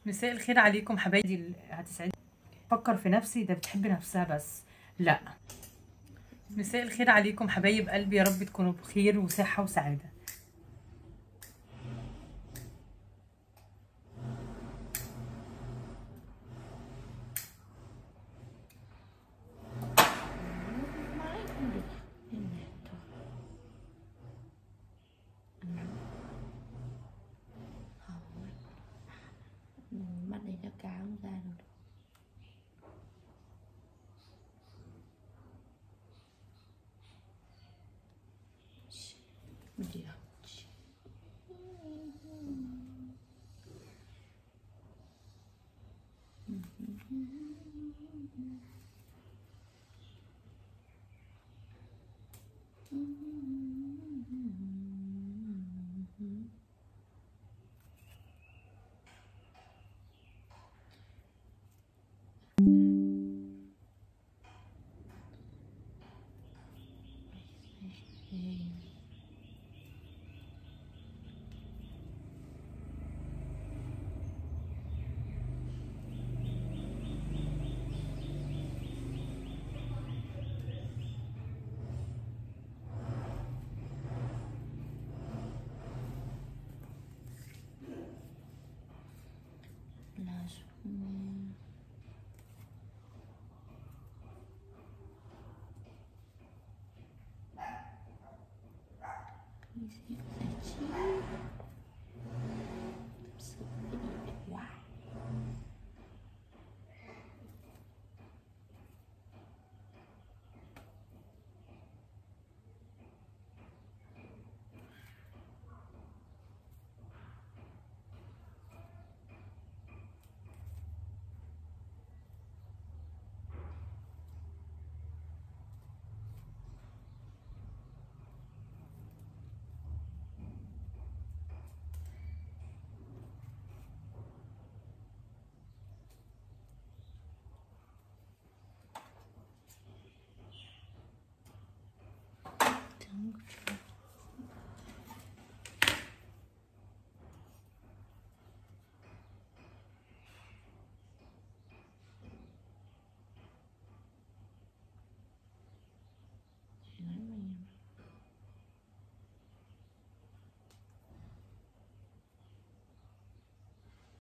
مساء الخير عليكم حبايبي، هتسعدني. فكر في نفسي ده بتحب نفسها بس لا. مساء الخير عليكم حبايب قلبي، يا رب تكونوا بخير وصحة وسعادة. Mắt này nó cáo ra rồi. Mình đi học. Don't